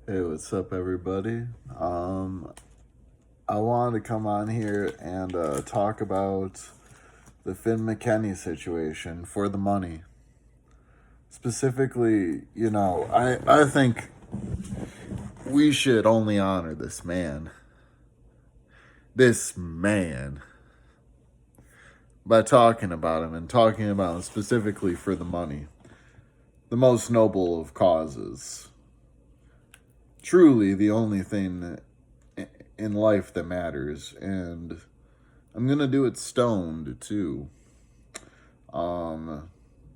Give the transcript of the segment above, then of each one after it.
Hey, what's up, everybody? I wanted to come on here and talk about the Finn Mckenty situation for the money. Specifically, I think we should only honor this man. This man. By talking about him and talking about him specifically for the money. The most noble of causes. Truly the only thing in life that matters, and I'm gonna do it stoned too. Um,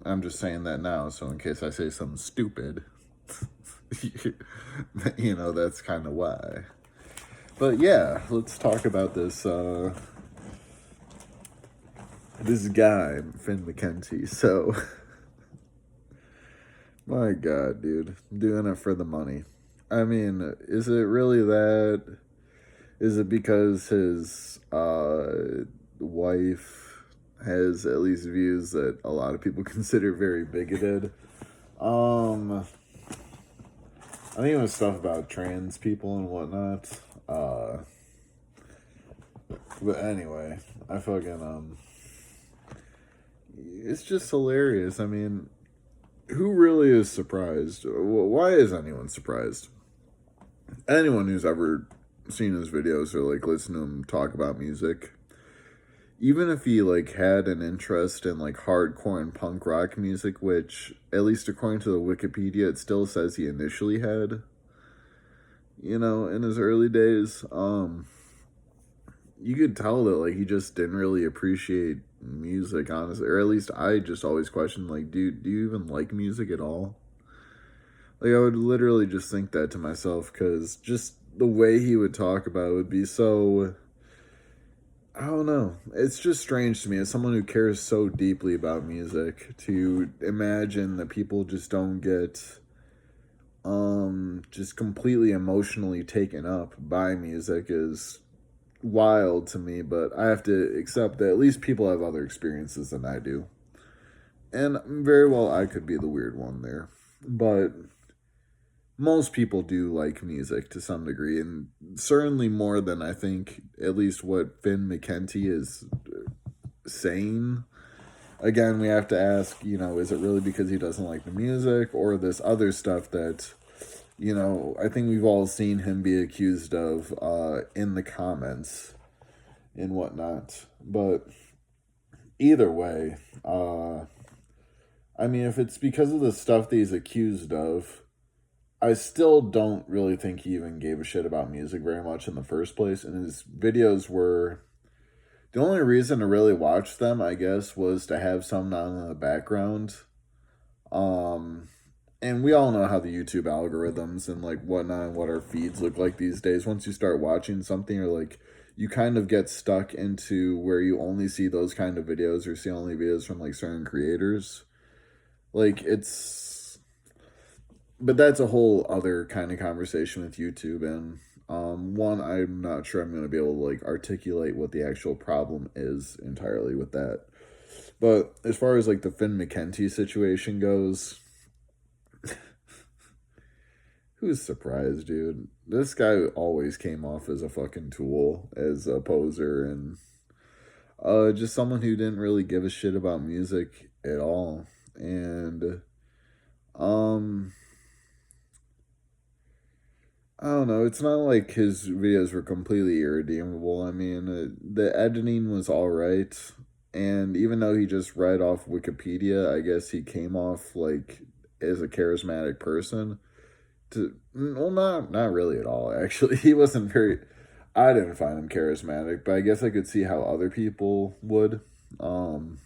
I'm just saying that now, so in case I say something stupid, that's kind of why. But yeah, let's talk about this guy, Finn Mckenty. So, my God, dude, doing it for the money. I mean, is it really that? Is it because his wife has at least views that a lot of people consider very bigoted? I think it was stuff about trans people and whatnot. But anyway, I fucking it's just hilarious. I mean, who really is surprised? Why is anyone surprised? Anyone who's ever seen his videos or like listened to him talk about music, even if he like had an interest in like hardcore and punk rock music, which at least according to the Wikipedia it still says he initially had, in his early days, you could tell that like he just didn't really appreciate music, honestly, or at least I just always questioned, like, dude, do you even like music at all? Like, I would literally just think that to myself, because just the way he would talk about it would be so, I don't know. It's just strange to me as someone who cares so deeply about music to imagine that people just don't get just completely emotionally taken up by music is wild to me, but I have to accept that at least people have other experiences than I do. And very well I could be the weird one there. But most people do like music to some degree, and certainly more than I think at least what Finn Mckenty is saying. Again, we have to ask, is it really because he doesn't like the music or this other stuff that, I think we've all seen him be accused of in the comments and whatnot. But either way, I mean, if it's because of the stuff that he's accused of, I still don't really think he even gave a shit about music very much in the first place. And his videos were, the only reason to really watch them, I guess, was to have some on in the background. And we all know how the YouTube algorithms and like whatnot and what our feeds look like these days. Once you start watching something, or like you kind of get stuck into where you only see those kind of videos or see only videos from like certain creators. Like but that's a whole other kind of conversation with YouTube. And one, I'm not sure I'm going to be able to like articulate what the actual problem is entirely with that. But as far as like the Finn Mckenty situation goes, who's surprised, dude? This guy always came off as a fucking tool, as a poser, and just someone who didn't really give a shit about music at all. And um I don't know. It's not like his videos were completely irredeemable. I mean, the editing was all right, and even though he just read off Wikipedia, I guess he came off like as a charismatic person. Well, not really at all. Actually, he wasn't very. I didn't find him charismatic, but I guess I could see how other people would. Um,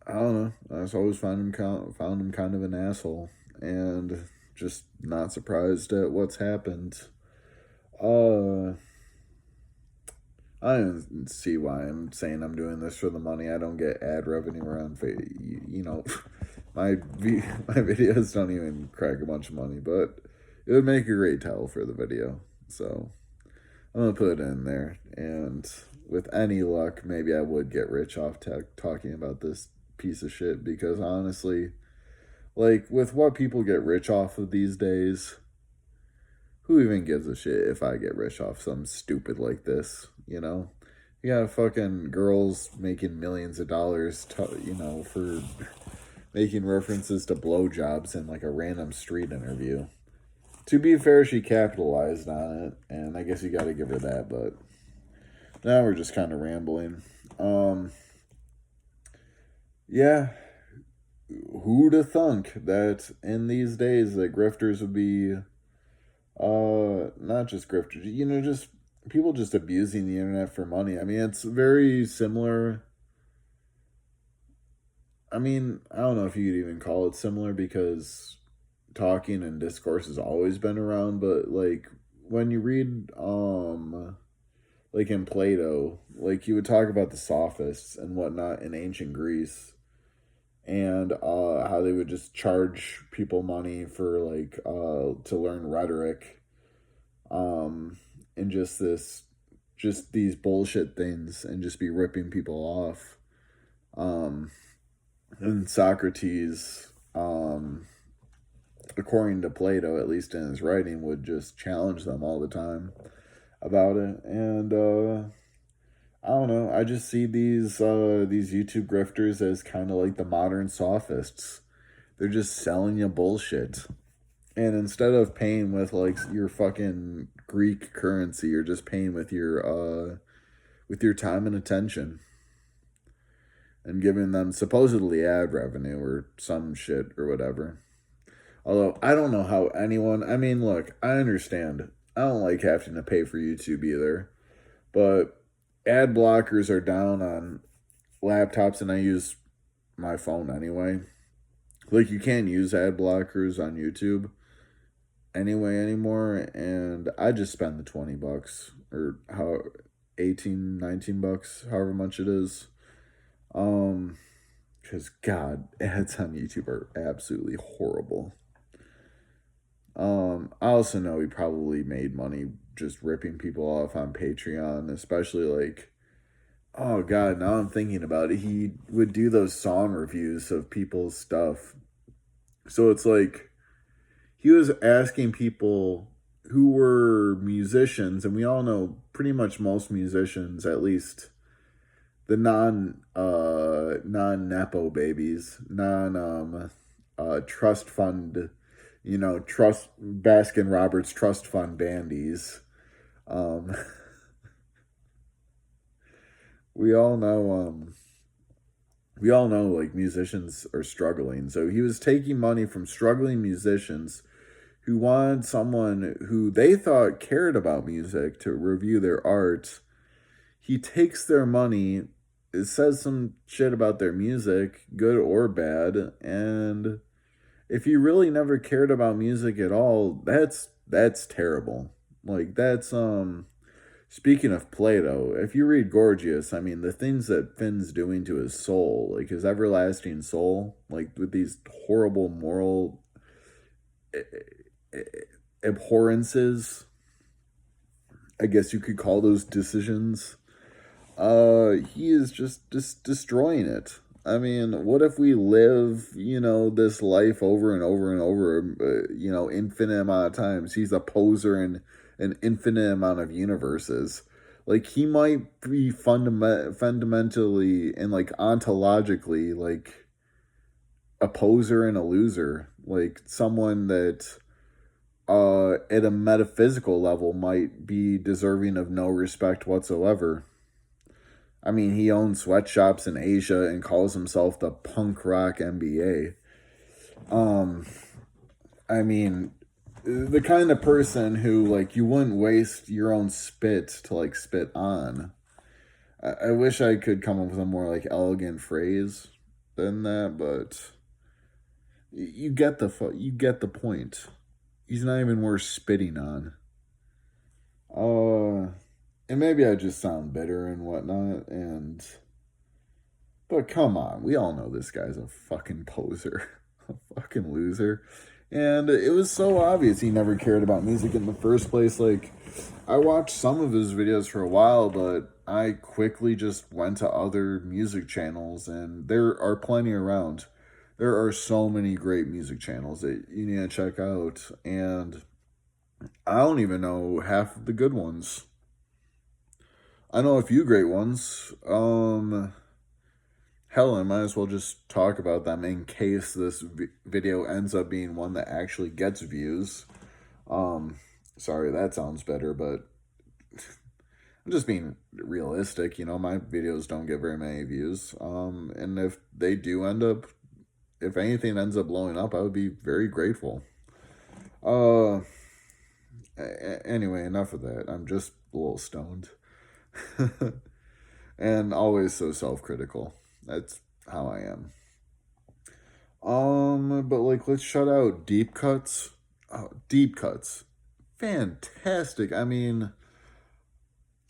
I don't know. I just always found him kind of an asshole, and just not surprised at what's happened. Uh, I don't see why I'm saying I'm doing this for the money. I don't get ad revenue around, my my videos don't even crack a bunch of money, but it would make a great title for the video. So I'm gonna put it in there, and with any luck, maybe I would get rich off talking about this piece of shit, because honestly, Like, with what people get rich off of these days, who even gives a shit if I get rich off something stupid like this, you know? You got fucking girls making millions of dollars, for making references to blowjobs in like a random street interview. To be fair, she capitalized on it, and I guess you got to give her that. But now we're just kind of rambling. Yeah, who'd have thunk that in these days that grifters would be, not just grifters, just people just abusing the internet for money. I mean, it's very similar. I mean, I don't know if you could even call it similar because talking and discourse has always been around, but like when you read like in Plato, like he would talk about the sophists and whatnot in ancient Greece, and how they would just charge people money for like to learn rhetoric, and just these bullshit things, and just be ripping people off. And Socrates, according to Plato, at least in his writing, would just challenge them all the time about it. And I don't know. I just see these YouTube grifters as kind of like the modern sophists. They're just selling you bullshit. And instead of paying with like your fucking Greek currency, you're just paying with your time and attention, and giving them supposedly ad revenue or some shit or whatever. Although I don't know how anyone. I mean, look, I understand. I don't like having to pay for YouTube either, but ad blockers are down on laptops, and I use my phone anyway. Like, you can't use ad blockers on YouTube anyway anymore, and I just spend the $20 or how 18, $19, however much it is. Because God, ads on YouTube are absolutely horrible. I also know he probably made money just ripping people off on Patreon, especially like, oh God, now I'm thinking about it. He would do those song reviews of people's stuff. So it's like he was asking people who were musicians, and we all know pretty much most musicians, at least the non nepo babies, trust fund, trust Baskin Roberts trust fund bandies. Um, we all know like musicians are struggling. So he was taking money from struggling musicians who wanted someone who they thought cared about music to review their art. He takes their money, it says some shit about their music, good or bad, and if you really never cared about music at all, that's terrible. Like, that's speaking of Plato, if you read Gorgias, I mean, the things that Finn's doing to his soul, like his everlasting soul, like with these horrible moral abhorrences, I guess you could call those decisions. He is just destroying it. I mean, what if we live, this life over and over and over, infinite amount of times? He's a poser in an infinite amount of universes. Like, he might be fundamentally and, like, ontologically, like, a poser and a loser. Like, someone that, at a metaphysical level, might be deserving of no respect whatsoever. I mean, he owns sweatshops in Asia and calls himself the punk rock MBA. I mean, the kind of person who, like, you wouldn't waste your own spit to, like, spit on. I wish I could come up with a more, like, elegant phrase than that, but you get the point. He's not even worth spitting on. And maybe I just sound bitter and whatnot, but come on, we all know this guy's a fucking poser, a fucking loser. And it was so obvious he never cared about music in the first place. Like, I watched some of his videos for a while, but I quickly just went to other music channels, and there are plenty around. There are so many great music channels that you need to check out, and I don't even know half of the good ones. I know a few great ones. Hell, I might as well just talk about them in case this video ends up being one that actually gets views. Um, Sorry, that sounds better, but I'm just being realistic. You know, my videos don't get very many views. And if they do end up, if anything ends up blowing up, I would be very grateful. Uh, anyway, enough of that. I'm just a little stoned. And always so self-critical. That's how I am. But like, let's shout out Deep Cuts. Oh, Deep Cuts. Fantastic. I mean,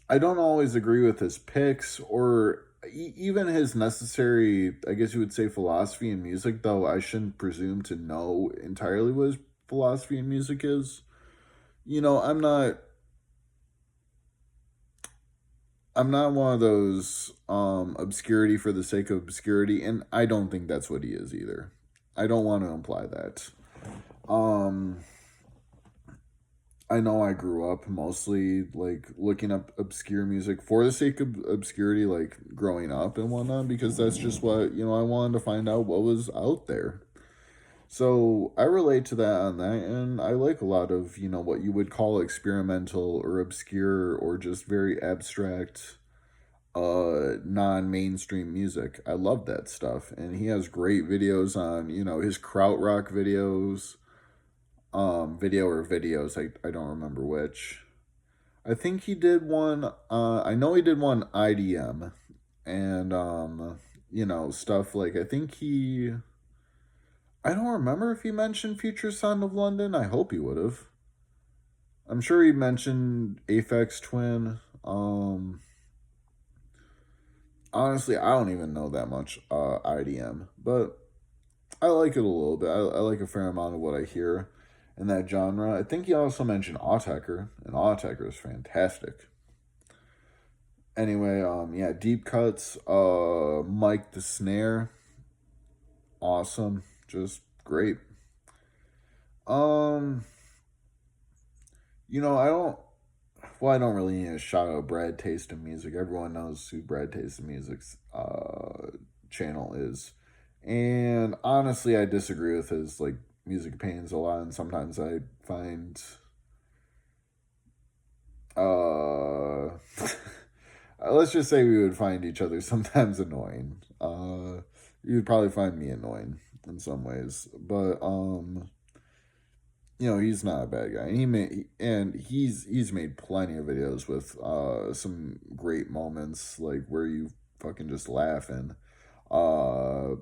I don't always agree with his picks or even his necessary, I guess you would say, philosophy in music, though I shouldn't presume to know entirely what his philosophy in music is. You know, I'm not one of those obscurity for the sake of obscurity, and I don't think that's what he is either. I don't want to imply that. Um I know I grew up mostly like looking up obscure music for the sake of obscurity, like growing up and whatnot, because that's just what, you know, I wanted to find out what was out there. So I relate to that on that, and I like a lot of, you know, what you would call experimental or obscure or just very abstract, non-mainstream music. I love that stuff, and he has great videos on, you know, his krautrock videos, video or videos. I don't remember which. I think he did one. I know he did one IDM, and you know, stuff like I think he. I don't remember if he mentioned Future Sound of London. I hope he would have. I'm sure he mentioned Aphex Twin. Honestly, I don't even know that much IDM, but I like it a little bit. I like a fair amount of what I hear in that genre. I think he also mentioned Autechre, and Autechre is fantastic. Anyway, yeah, Deep Cuts, Mike the Snare, awesome, just great. Um, you know, I don't really need to shout out Brad Taste in Music. Everyone knows who Brad Taste in Music's channel is. And honestly, I disagree with his like music opinions a lot, and sometimes I find let's just say we would find each other sometimes annoying. You would probably find me annoying in some ways, but you know, he's not a bad guy, and he's made plenty of videos with some great moments like where you fucking just laughing. Uh,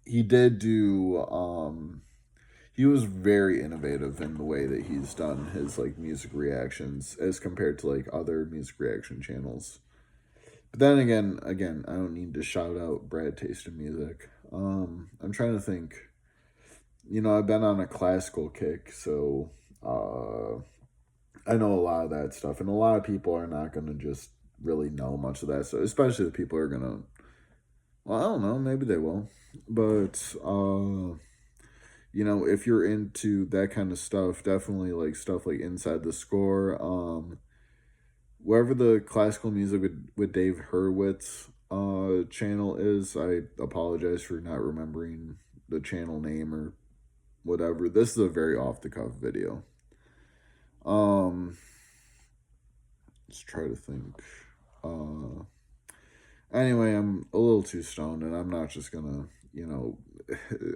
he did do he was very innovative in the way that he's done his like music reactions as compared to like other music reaction channels. But then again, I don't need to shout out Brad Taste in Music. I'm trying to think. You know, I've been on a classical kick, so I know a lot of that stuff, and a lot of people are not going to just really know much of that stuff, especially the people who are going to, well, I don't know, maybe they will, but, you know, if you're into that kind of stuff, definitely like stuff like Inside the Score, wherever the classical music with Dave Hurwitz channel is, I apologize for not remembering the channel name or whatever. This is a very off the cuff video. Let's try to think. Anyway, I'm a little too stoned, and I'm not just gonna, you know,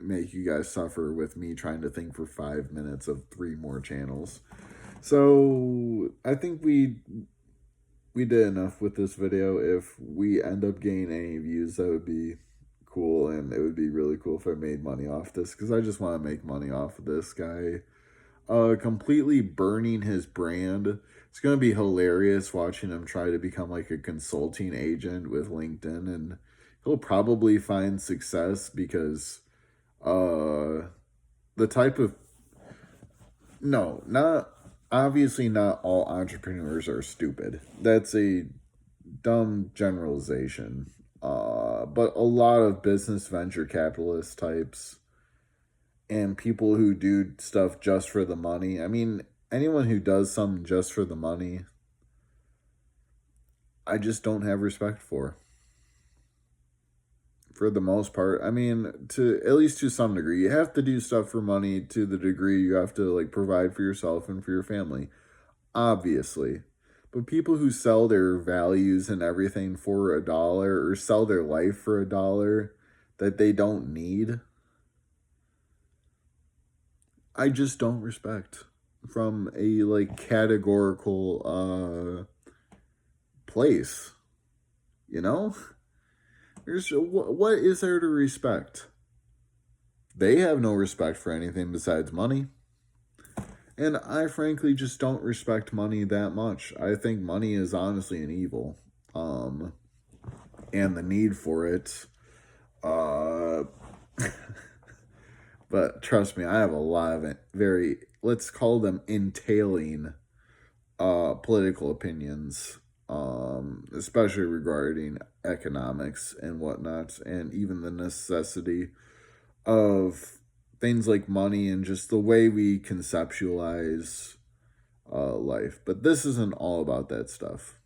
make you guys suffer with me trying to think for 5 minutes of 3 more channels. So I think we did enough with this video. If we end up gaining any views, that would be cool, and it would be really cool if I made money off this, because I just want to make money off of this guy completely burning his brand. It's going to be hilarious watching him try to become like a consulting agent with LinkedIn, and he'll probably find success because the type of, no, not obviously not all entrepreneurs are stupid. That's a dumb generalization. But a lot of business venture capitalist types and people who do stuff just for the money. I mean, anyone who does something just for the money, I just don't have respect for the most part. I mean, to at least to some degree, you have to do stuff for money to the degree you have to like provide for yourself and for your family, obviously. But people who sell their values and everything for $1 or sell their life for $1 that they don't need, I just don't respect from a like categorical place, you know? There's what is there to respect? They have no respect for anything besides money. And I frankly just don't respect money that much. I think money is honestly an evil. And the need for it. But trust me, I have a lot of very, let's call them entailing political opinions, especially regarding economics and whatnot, and even the necessity of things like money and just the way we conceptualize life. But this isn't all about that stuff.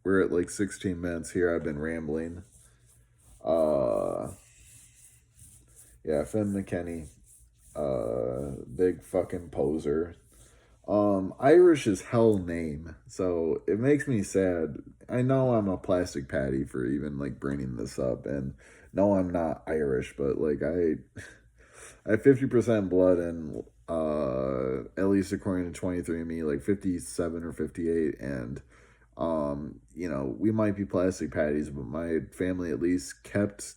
We're at like 16 minutes here. I've been rambling. Yeah, Finn Mckenty, big fucking poser. Irish is hell name, so it makes me sad. I know I'm a plastic patty for even like bringing this up, and no, I'm not Irish, but like I have 50% blood, and at least according to 23andMe, like 57 or 58, and you know, we might be plastic patties, but my family at least kept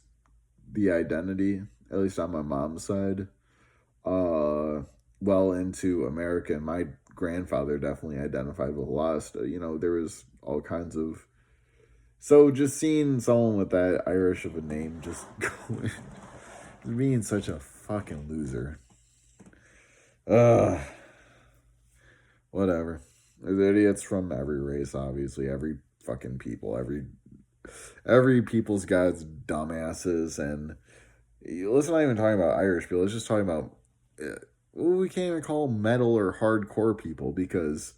the identity, at least on my mom's side, well into America. And my grandfather definitely identified with a lot of stuff. You know, there was all kinds of. So just seeing someone with that Irish of a name just going, being such a fucking loser. Whatever. There's idiots from every race, obviously. Every fucking people. Every people's God's dumbasses. And let's not even talking about Irish people. Let's just talking about, we can't even call metal or hardcore people, because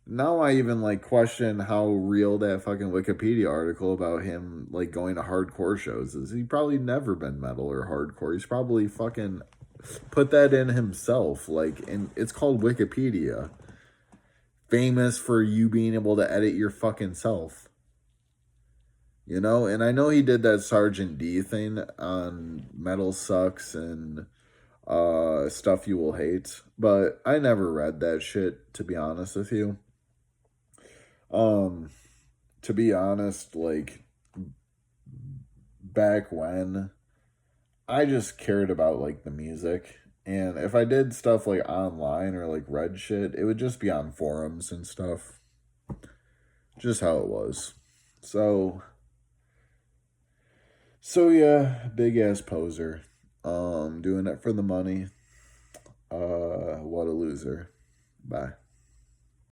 now I even like question how real that fucking Wikipedia article about him like going to hardcore shows is. He probably never been metal or hardcore. He's probably fucking put that in himself. Like, and it's called Wikipedia. Famous for you being able to edit your fucking self. You know, and I know he did that Sergeant D thing on Metal Sucks and Stuff You Will Hate, but I never read that shit, to be honest with you. To be honest, like, back when, I just cared about, like, the music. And if I did stuff, like, online or, like, read shit, it would just be on forums and stuff. Just how it was. So yeah, big-ass poser. Doing it for the money. What a loser. Bye.